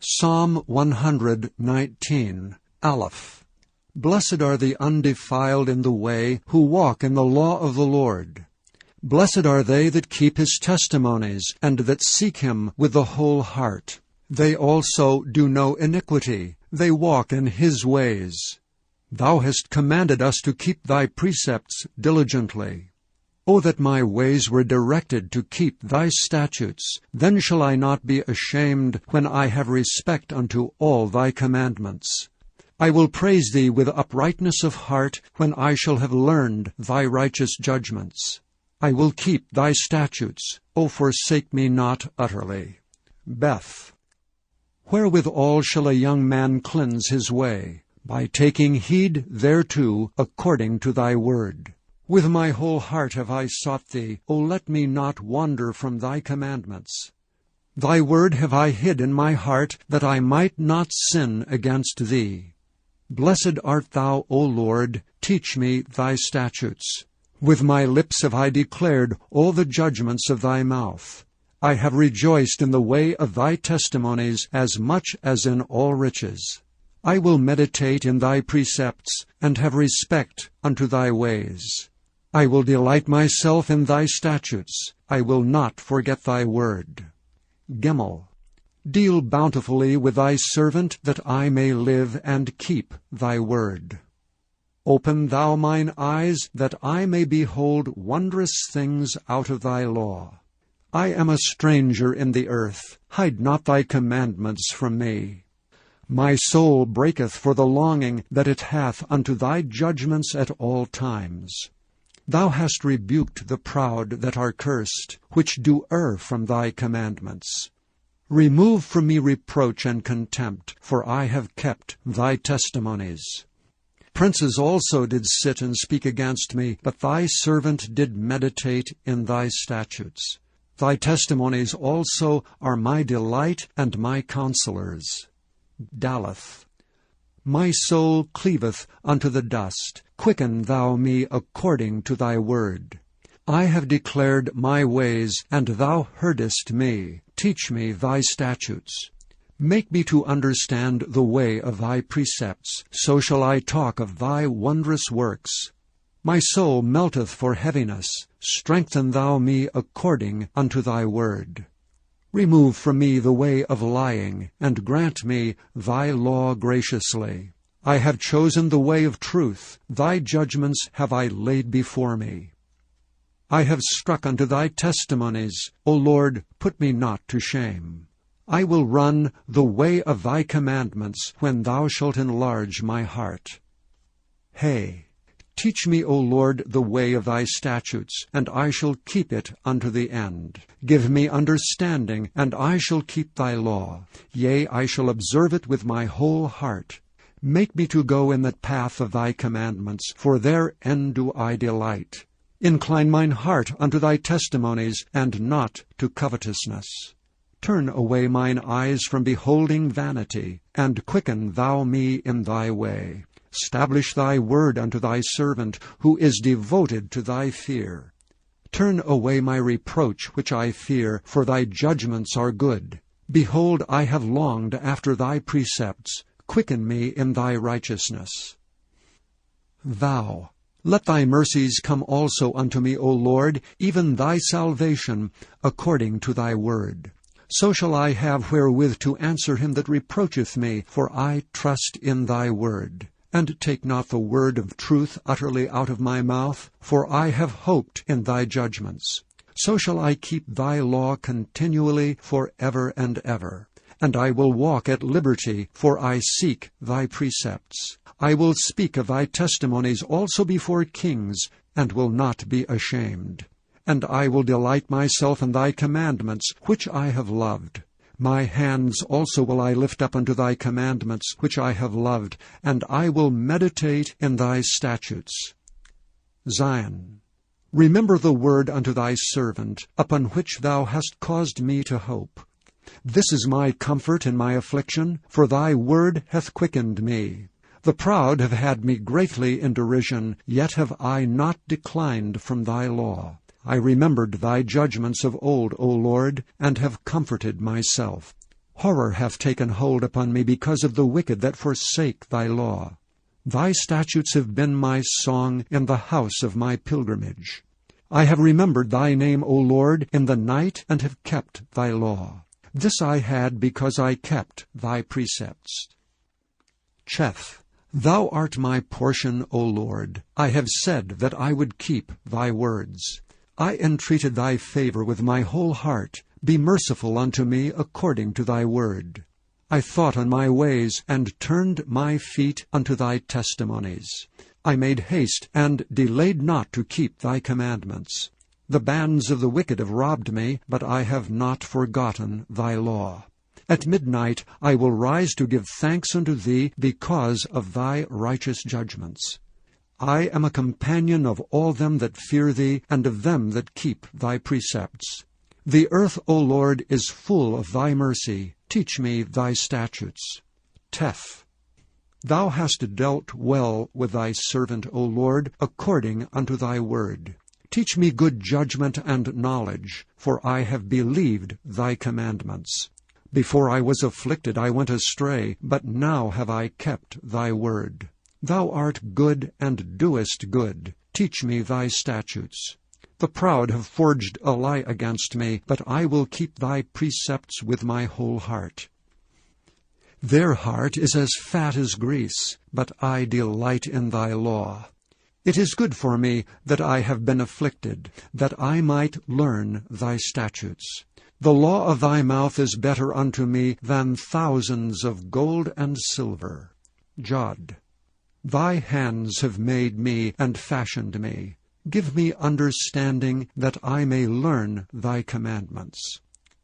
Psalm 119, Aleph. Blessed are the undefiled in the way, who walk in the law of the Lord. Blessed are they that keep his testimonies, and that seek him with the whole heart. They also do no iniquity, they walk in his ways. Thou hast commanded us to keep thy precepts diligently. O that my ways were directed to keep thy statutes! Then shall I not be ashamed when I have respect unto all thy commandments. I will praise thee with uprightness of heart when I shall have learned thy righteous judgments. I will keep thy statutes. O forsake me not utterly. Beth. Wherewithal shall a young man cleanse his way? By taking heed thereto according to thy word. With my whole heart have I sought thee. O let me not wander from thy commandments. Thy word have I hid in my heart, that I might not sin against thee. Blessed art thou, O Lord, teach me thy statutes. With my lips have I declared all the judgments of thy mouth. I have rejoiced in the way of thy testimonies as much as in all riches. I will meditate in thy precepts, and have respect unto thy ways. I will delight myself in thy statutes. I will not forget thy word. Gimel. Deal bountifully with thy servant, that I may live and keep thy word. Open thou mine eyes, that I may behold wondrous things out of thy law. I am a stranger in the earth. Hide not thy commandments from me. My soul breaketh for the longing that it hath unto thy judgments at all times. Thou hast rebuked the proud that are cursed, which do err from thy commandments. Remove from me reproach and contempt, for I have kept thy testimonies. Princes also did sit and speak against me, but thy servant did meditate in thy statutes. Thy testimonies also are my delight and my counselors. Daleth. My soul cleaveth unto the dust. Quicken thou me according to thy word. I have declared my ways, and thou heardest me. Teach me thy statutes. Make me to understand the way of thy precepts. So shall I talk of thy wondrous works. My soul melteth for heaviness. Strengthen thou me according unto thy word. Remove from me the way of lying, and grant me thy law graciously. I have chosen the way of truth. Thy judgments have I laid before me. I have struck unto thy testimonies. O Lord, put me not to shame. I will run the way of thy commandments, when thou shalt enlarge my heart. Hey. Teach me, O Lord, the way of thy statutes, and I shall keep it unto the end. Give me understanding, and I shall keep thy law. Yea, I shall observe it with my whole heart. Make me to go in the path of thy commandments, for therein do I delight. Incline mine heart unto thy testimonies, and not to covetousness. Turn away mine eyes from beholding vanity, and quicken thou me in thy way. Stablish thy word unto thy servant, who is devoted to thy fear. Turn away my reproach which I fear, for thy judgments are good. Behold, I have longed after thy precepts. Quicken me in thy righteousness. Thou. Let thy mercies come also unto me, O Lord, even thy salvation, according to thy word. So shall I have wherewith to answer him that reproacheth me, for I trust in thy word. And take not the word of truth utterly out of my mouth, for I have hoped in thy judgments. So shall I keep thy law continually for ever and ever. And I will walk at liberty, for I seek thy precepts. I will speak of thy testimonies also before kings, and will not be ashamed. And I will delight myself in thy commandments, which I have loved. My hands also will I lift up unto thy commandments, which I have loved, and I will meditate in thy statutes. Zion. Remember the word unto thy servant, upon which thou hast caused me to hope. This is my comfort in my affliction, for thy word hath quickened me. The proud have had me greatly in derision, yet have I not declined from thy law. I remembered thy judgments of old, O Lord, and have comforted myself. Horror hath taken hold upon me because of the wicked that forsake thy law. Thy statutes have been my song in the house of my pilgrimage. I have remembered thy name, O Lord, in the night, and have kept thy law. This I had because I kept thy precepts. Cheth. Thou art my portion, O Lord. I have said that I would keep thy words. I entreated thy favor with my whole heart. Be merciful unto me according to thy word. I thought on my ways, and turned my feet unto thy testimonies. I made haste, and delayed not to keep thy commandments. The bands of the wicked have robbed me, but I have not forgotten thy law. At midnight I will rise to give thanks unto thee because of thy righteous judgments. I am a companion of all them that fear thee, and of them that keep thy precepts. The earth, O Lord, is full of thy mercy. Teach me thy statutes. Teth. Thou hast dealt well with thy servant, O Lord, according unto thy word. Teach me good judgment and knowledge, for I have believed thy commandments. Before I was afflicted I went astray, but now have I kept thy word. Thou art good and doest good. Teach me thy statutes. The proud have forged a lie against me, but I will keep thy precepts with my whole heart. Their heart is as fat as grease, but I delight in thy law. It is good for me that I have been afflicted, that I might learn thy statutes. The law of thy mouth is better unto me than thousands of gold and silver. Jod. Thy hands have made me and fashioned me. Give me understanding, that I may learn thy commandments.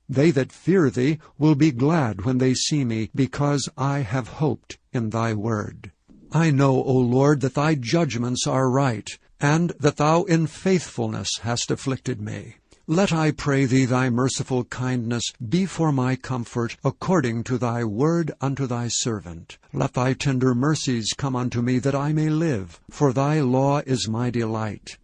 They that fear thee will be glad when they see me, because I have hoped in thy word. I know, O Lord, that thy judgments are right, and that thou in faithfulness hast afflicted me. Let, I pray thee, thy merciful kindness be for my comfort, according to thy word unto thy servant. Let thy tender mercies come unto me, that I may live, for thy law is my delight.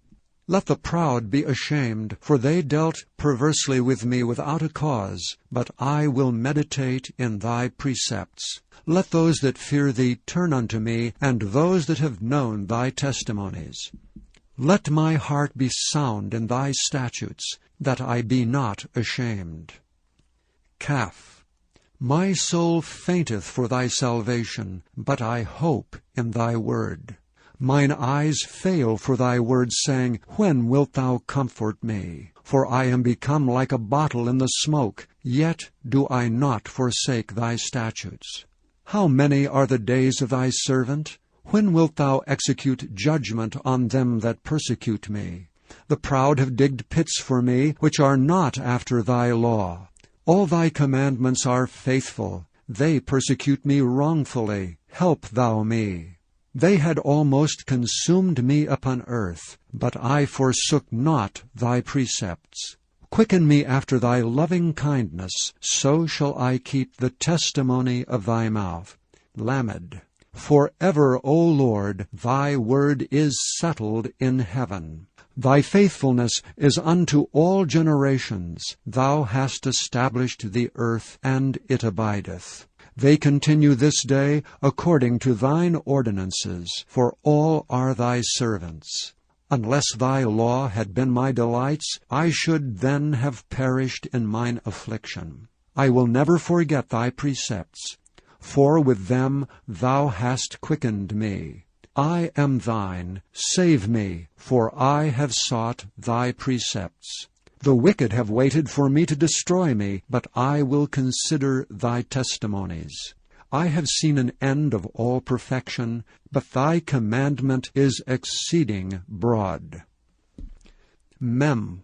Let the proud be ashamed, for they dealt perversely with me without a cause, but I will meditate in thy precepts. Let those that fear thee turn unto me, and those that have known thy testimonies. Let my heart be sound in thy statutes, that I be not ashamed. Kaf. My soul fainteth for thy salvation, but I hope in thy word. Mine eyes fail for thy word, saying, When wilt thou comfort me? For I am become like a bottle in the smoke, yet do I not forsake thy statutes. How many are the days of thy servant? When wilt thou execute judgment on them that persecute me? The proud have digged pits for me, which are not after thy law. All thy commandments are faithful. They persecute me wrongfully. Help thou me. They had almost consumed me upon earth, but I forsook not thy precepts. Quicken me after thy loving kindness, so shall I keep the testimony of thy mouth. Lamed. Forever, O Lord, thy word is settled in heaven. Thy faithfulness is unto all generations. Thou hast established the earth, and it abideth. They continue this day according to thine ordinances, for all are thy servants. Unless thy law had been my delights, I should then have perished in mine affliction. I will never forget thy precepts, for with them thou hast quickened me. I am thine, save me, for I have sought thy precepts. The wicked have waited for me to destroy me, but I will consider thy testimonies. I have seen an end of all perfection, but thy commandment is exceeding broad. Mem.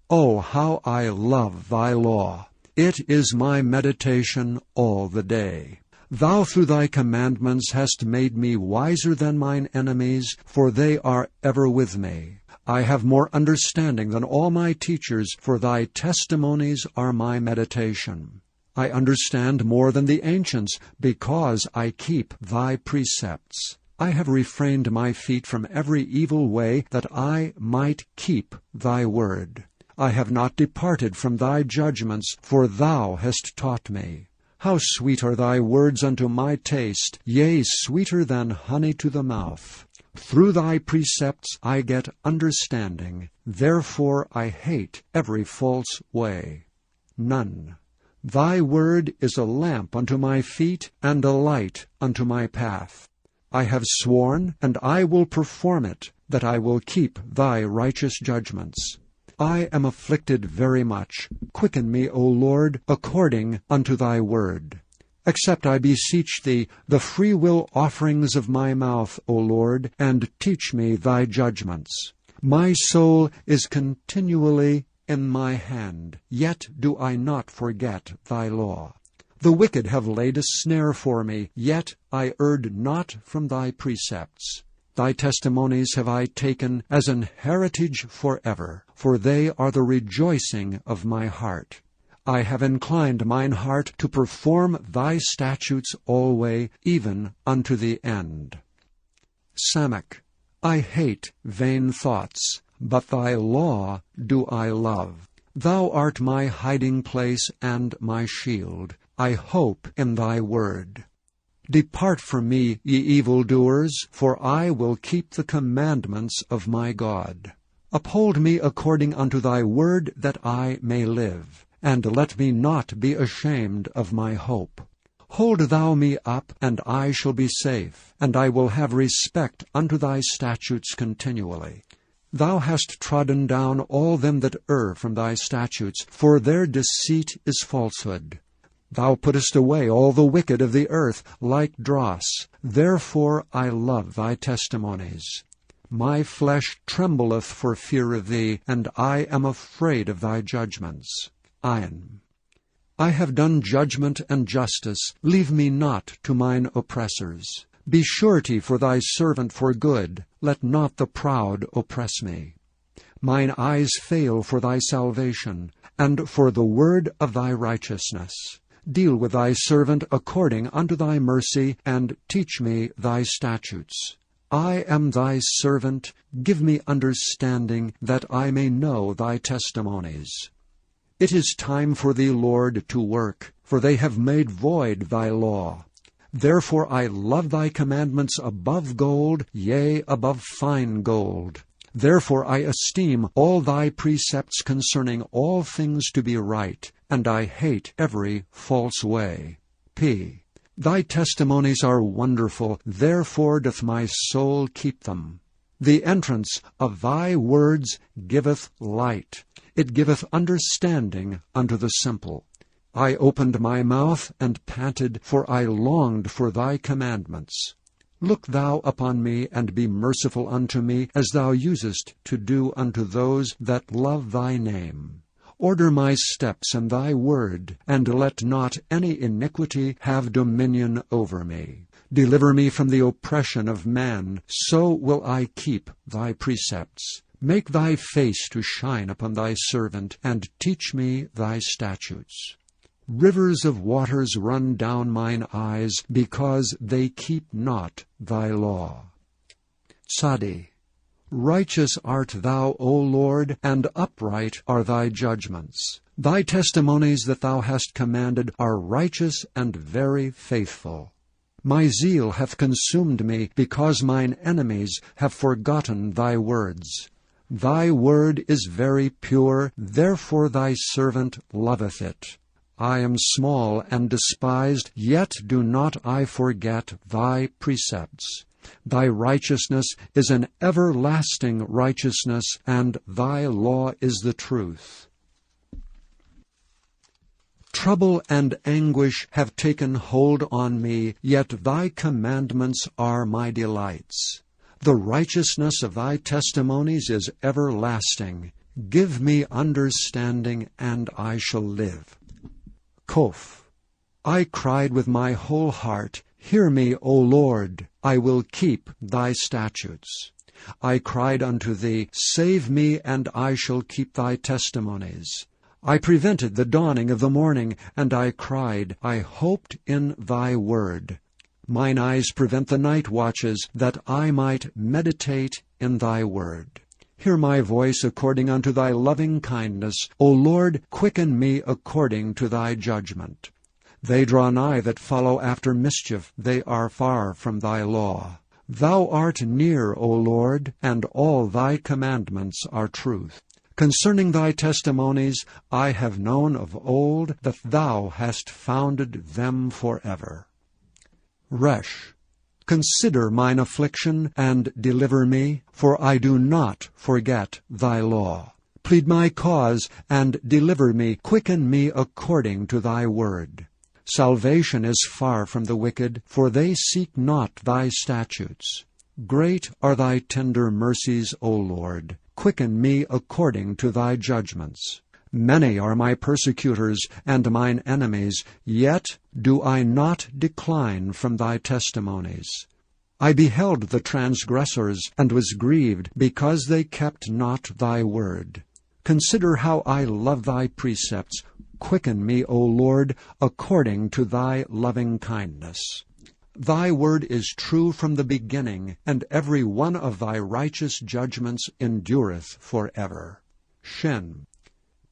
Oh, how I love thy law! It is my meditation all the day. Thou through thy commandments hast made me wiser than mine enemies, for they are ever with me. I have more understanding than all my teachers, for thy testimonies are my meditation. I understand more than the ancients, because I keep thy precepts. I have refrained my feet from every evil way, that I might keep thy word. I have not departed from thy judgments, for thou hast taught me. How sweet are thy words unto my taste, yea, sweeter than honey to the mouth. Through thy precepts I get understanding, therefore I hate every false way. None. Thy word is a lamp unto my feet, and a light unto my path. I have sworn, and I will perform it, that I will keep thy righteous judgments. I am afflicted very much. Quicken me, O Lord, according unto thy word. Accept, I beseech thee, the freewill offerings of my mouth, O Lord, and teach me thy judgments. My soul is continually in my hand, yet do I not forget thy law. The wicked have laid a snare for me, yet I erred not from thy precepts. Thy testimonies have I taken as an heritage forever, for they are the rejoicing of my heart. I have inclined mine heart to perform thy statutes alway, even unto the end. Samach. I hate vain thoughts, but thy law do I love. Thou art my hiding place and my shield. I hope in thy word. Depart from me, ye evildoers, for I will keep the commandments of my God. Uphold me according unto thy word, that I may live, and let me not be ashamed of my hope. Hold thou me up, and I shall be safe, and I will have respect unto thy statutes continually. Thou hast trodden down all them that err from thy statutes, for their deceit is falsehood. Thou puttest away all the wicked of the earth like dross. Therefore I love thy testimonies. My flesh trembleth for fear of thee, and I am afraid of thy judgments. Ayin. I have done judgment and justice. Leave me not to mine oppressors. Be surety for thy servant for good. Let not the proud oppress me. Mine eyes fail for thy salvation, and for the word of thy righteousness. Deal with thy servant according unto thy mercy, and teach me thy statutes. I am thy servant. Give me understanding, that I may know thy testimonies. It is time for thee, Lord, to work, for they have made void thy law. Therefore I love thy commandments above gold, yea, above fine gold. Therefore I esteem all thy precepts concerning all things to be right, and I hate every false way. P. Thy testimonies are wonderful, therefore doth my soul keep them. The entrance of thy words giveth light. It giveth understanding unto the simple. I opened my mouth and panted, for I longed for thy commandments. Look thou upon me, and be merciful unto me, as thou usest to do unto those that love thy name. Order my steps in thy word, and let not any iniquity have dominion over me. Deliver me from the oppression of man, so will I keep thy precepts. Make thy face to shine upon thy servant, and teach me thy statutes. Rivers of waters run down mine eyes, because they keep not thy law. Tzadi. Righteous art thou, O Lord, and upright are thy judgments. Thy testimonies that thou hast commanded are righteous and very faithful. My zeal hath consumed me, because mine enemies have forgotten thy words. Thy word is very pure, therefore thy servant loveth it. I am small and despised, yet do not I forget thy precepts. Thy righteousness is an everlasting righteousness, and thy law is the truth. Trouble and anguish have taken hold on me, yet thy commandments are my delights. The righteousness of thy testimonies is everlasting. Give me understanding, and I shall live. Kof. I cried with my whole heart, Hear me, O Lord, I will keep thy statutes. I cried unto thee, Save me, and I shall keep thy testimonies. I prevented the dawning of the morning, and I cried, I hoped in thy word. Mine eyes prevent the night watches, that I might meditate in thy word. Hear my voice according unto thy loving kindness. O Lord, quicken me according to thy judgment. They draw nigh that follow after mischief, they are far from thy law. Thou art near, O Lord, and all thy commandments are truth. Concerning thy testimonies I have known of old that thou hast founded them forever. Resh. Consider mine affliction, and deliver me, for I do not forget thy law. Plead my cause, and deliver me, quicken me according to thy word. Salvation is far from the wicked, for they seek not thy statutes. Great are thy tender mercies, O Lord. Quicken me according to thy judgments. Many are my persecutors and mine enemies, yet do I not decline from thy testimonies. I beheld the transgressors, and was grieved, because they kept not thy word. Consider how I love thy precepts. Quicken me, O Lord, according to thy loving kindness. Thy word is true from the beginning, and every one of thy righteous judgments endureth forever. Shin.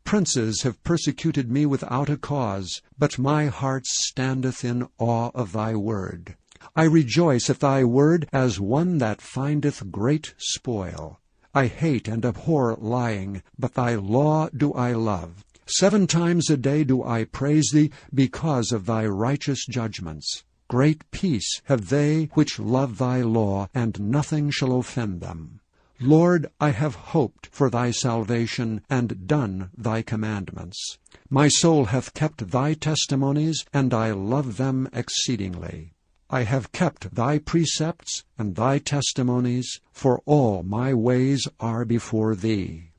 Princes have persecuted me without a cause, but my heart standeth in awe of thy word. I rejoice at thy word as one that findeth great spoil. I hate and abhor lying, but thy law do I love. 7 times a day do I praise thee because of thy righteous judgments. Great peace have they which love thy law, and nothing shall offend them. Lord, I have hoped for thy salvation, and done thy commandments. My soul hath kept thy testimonies, and I love them exceedingly. I have kept thy precepts and thy testimonies, for all my ways are before thee.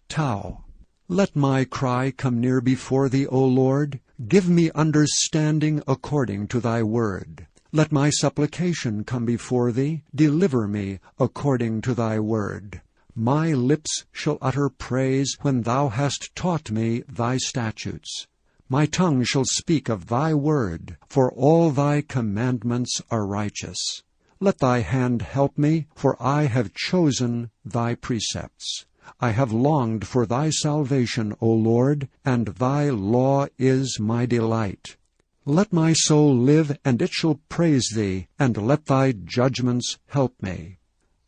Tau. Let my cry come near before thee, O Lord. Give me understanding according to thy word. Let my supplication come before thee. Deliver me according to thy word. My lips shall utter praise when thou hast taught me thy statutes. My tongue shall speak of thy word, for all thy commandments are righteous. Let thy hand help me, for I have chosen thy precepts. I have longed for thy salvation, O Lord, and thy law is my delight. Let my soul live, and it shall praise thee, and let thy judgments help me.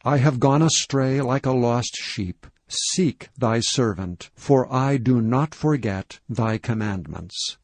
I have gone astray like a lost sheep. Seek thy servant, for I do not forget thy commandments.